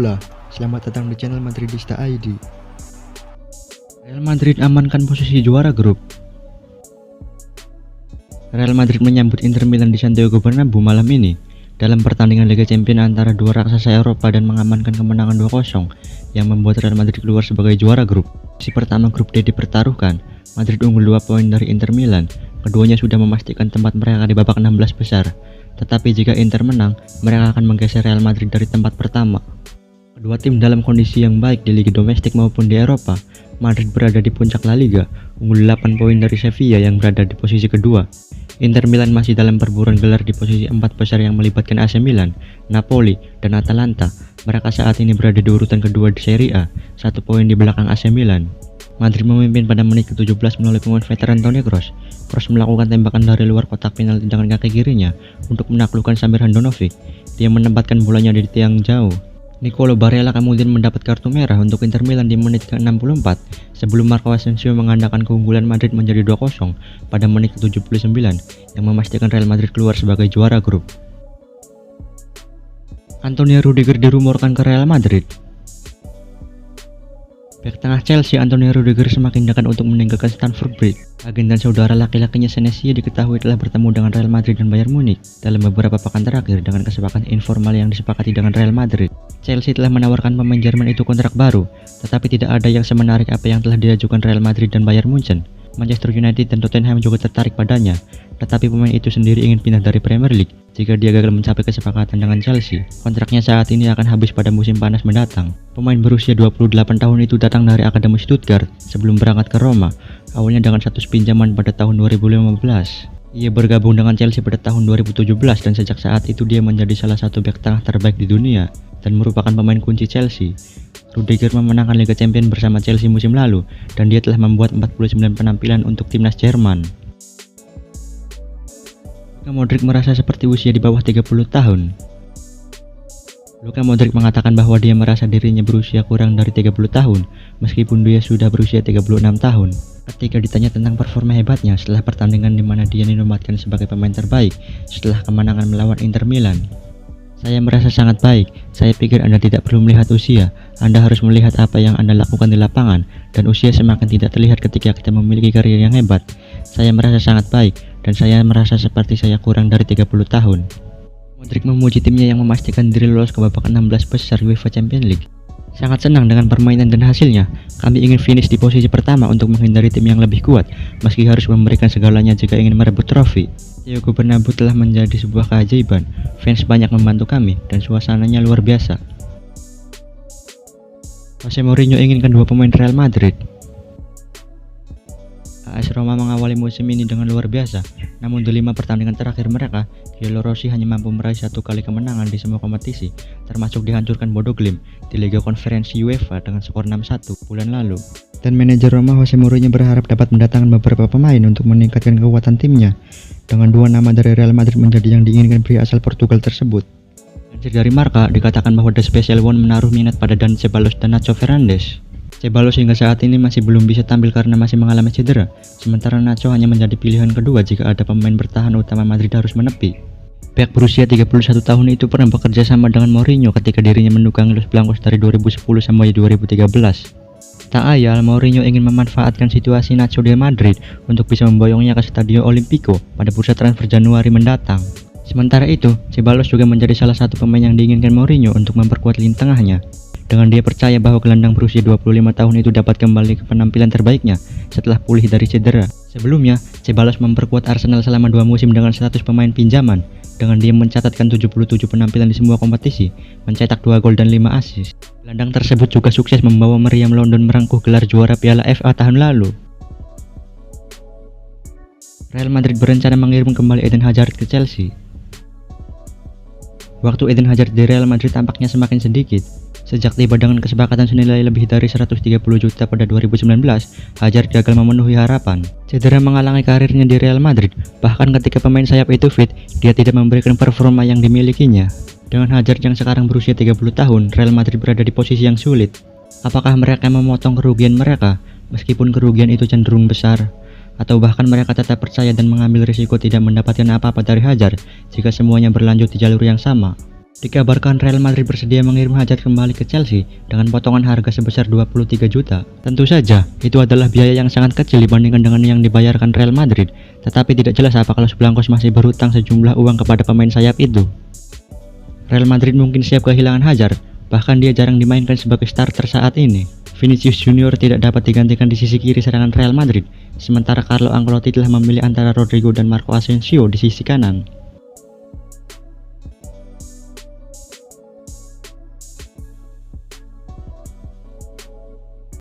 bola. Selamat datang di channel Madridista ID. Real Madrid amankan posisi juara grup. Real Madrid menyambut Inter Milan di Santiago Bernabeu malam ini dalam pertandingan Liga Champions antara dua raksasa Eropa dan mengamankan kemenangan 2-0 yang membuat Real Madrid keluar sebagai juara grup. Posisi pertama grup D dipertaruhkan. Madrid unggul 2 poin dari Inter Milan. Keduanya sudah memastikan tempat mereka di babak 16 besar. Tetapi jika Inter menang, mereka akan menggeser Real Madrid dari tempat pertama. Kedua tim dalam kondisi yang baik di liga domestik maupun di Eropa. Madrid berada di puncak La Liga, unggul 8 poin dari Sevilla yang berada di posisi kedua. Inter Milan masih dalam perburuan gelar di posisi 4 besar yang melibatkan AC Milan, Napoli, dan Atalanta. Mereka saat ini berada di urutan kedua di Serie A, 1 poin di belakang AC Milan. Madrid memimpin pada menit ke-17 melalui pemain veteran Toni Kroos. Kroos melakukan tembakan dari luar kotak penalti dengan kaki kirinya untuk menaklukkan Samir Handanovic. Dia menempatkan bolanya di tiang jauh. Nicolo Barella kemudian mendapat kartu merah untuk Inter Milan di menit ke-64 sebelum Marco Asensio menggandakan keunggulan Madrid menjadi 2-0 pada menit ke-79 yang memastikan Real Madrid keluar sebagai juara grup. Antonio Rudiger dirumorkan ke Real Madrid. Bek tengah Chelsea Antonio Rudiger semakin dekat untuk meninggalkan Stamford Bridge. Agen dan saudara laki-lakinya Senesi diketahui telah bertemu dengan Real Madrid dan Bayern Munich dalam beberapa pekan terakhir dengan kesepakatan informal yang disepakati dengan Real Madrid. Chelsea telah menawarkan pemain Jerman itu kontrak baru, tetapi tidak ada yang semenarik apa yang telah diajukan Real Madrid dan Bayern Munchen. Manchester United dan Tottenham juga tertarik padanya, tetapi pemain itu sendiri ingin pindah dari Premier League jika dia gagal mencapai kesepakatan dengan Chelsea. Kontraknya saat ini akan habis pada musim panas mendatang. Pemain berusia 28 tahun itu datang dari Akademi Stuttgart sebelum berangkat ke Roma, awalnya dengan status pinjaman pada tahun 2015. Ia bergabung dengan Chelsea pada tahun 2017 dan sejak saat itu dia menjadi salah satu bek tengah terbaik di dunia dan merupakan pemain kunci Chelsea. Rudiger memenangkan Liga Champions bersama Chelsea musim lalu dan dia telah membuat 49 penampilan untuk timnas Jerman. Luka Modric merasa seperti usia di bawah 30 tahun. Luka Modric mengatakan bahwa dia merasa dirinya berusia kurang dari 30 tahun meskipun dia sudah berusia 36 tahun. Ketika ditanya tentang performa hebatnya setelah pertandingan di mana dia dinobatkan sebagai pemain terbaik setelah kemenangan melawan Inter Milan. Saya merasa sangat baik. Saya pikir Anda tidak perlu melihat usia. Anda harus melihat apa yang Anda lakukan di lapangan, dan usia semakin tidak terlihat ketika kita memiliki karir yang hebat. Saya merasa sangat baik, dan saya merasa seperti saya kurang dari 30 tahun. Modric memuji timnya yang memastikan diri lolos ke babak 16 besar UEFA Champions League. Sangat senang dengan permainan dan hasilnya. Kami ingin finish di posisi pertama untuk menghindari tim yang lebih kuat, meski harus memberikan segalanya jika ingin merebut trofi. Santiago Bernabeu telah menjadi sebuah keajaiban. Fans banyak membantu kami dan suasananya luar biasa. Jose Mourinho inginkan dua pemain Real Madrid. AS Roma mengawali musim ini dengan luar biasa, namun di 5 pertandingan terakhir mereka, Gianluigi Rossi hanya mampu meraih 1 kali kemenangan di semua kompetisi, termasuk dihancurkan Bodo Glimt di Liga Konferensi UEFA dengan skor 6-1 bulan lalu. Dan manajer Roma Jose Mourinho berharap dapat mendatangkan beberapa pemain untuk meningkatkan kekuatan timnya, dengan 2 nama dari Real Madrid menjadi yang diinginkan pria asal Portugal tersebut. Lansir dari Marca dikatakan bahwa The Special One menaruh minat pada Dani Ceballos dan Nacho Fernandes. Ceballos hingga saat ini masih belum bisa tampil karena masih mengalami cedera, sementara Nacho hanya menjadi pilihan kedua jika ada pemain bertahan utama Madrid harus menepi. Bek berusia 31 tahun itu pernah bekerja sama dengan Mourinho ketika dirinya menunggangi Los Blancos dari 2010 sampai 2013. Tak ayal, Mourinho ingin memanfaatkan situasi Nacho di Madrid untuk bisa memboyongnya ke Stadio Olimpico pada bursa transfer Januari mendatang. Sementara itu, Ceballos juga menjadi salah satu pemain yang diinginkan Mourinho untuk memperkuat lini tengahnya. Dengan dia percaya bahwa gelandang berusia 25 tahun itu dapat kembali ke penampilan terbaiknya setelah pulih dari cedera. Sebelumnya, Ceballos memperkuat Arsenal selama 2 musim dengan status pemain pinjaman, dengan dia mencatatkan 77 penampilan di semua kompetisi, mencetak 2 gol dan 5 assist. Gelandang tersebut juga sukses membawa meriam London merengkuh gelar juara Piala FA tahun lalu. Real Madrid berencana mengirim kembali Eden Hazard ke Chelsea. Waktu Eden Hazard di Real Madrid tampaknya semakin sedikit. Sejak tiba dengan kesepakatan senilai lebih dari 130 juta pada 2019, Hazard gagal memenuhi harapan. Cedera menghalangi karirnya di Real Madrid, bahkan ketika pemain sayap itu fit, dia tidak memberikan performa yang dimilikinya. Dengan Hazard yang sekarang berusia 30 tahun, Real Madrid berada di posisi yang sulit. Apakah mereka memotong kerugian mereka, meskipun kerugian itu cenderung besar? Atau bahkan mereka tetap percaya dan mengambil risiko tidak mendapatkan apa-apa dari Hazard jika semuanya berlanjut di jalur yang sama? Dikabarkan Real Madrid bersedia mengirim Hazard kembali ke Chelsea dengan potongan harga sebesar 23 juta. Tentu saja, itu adalah biaya yang sangat kecil dibandingkan dengan yang dibayarkan Real Madrid, tetapi tidak jelas apakah Los Blancos masih berhutang sejumlah uang kepada pemain sayap itu. Real Madrid mungkin siap kehilangan Hazard, bahkan dia jarang dimainkan sebagai starter saat ini. Vinicius Junior tidak dapat digantikan di sisi kiri serangan Real Madrid, sementara Carlo Ancelotti telah memilih antara Rodrigo dan Marco Asensio di sisi kanan.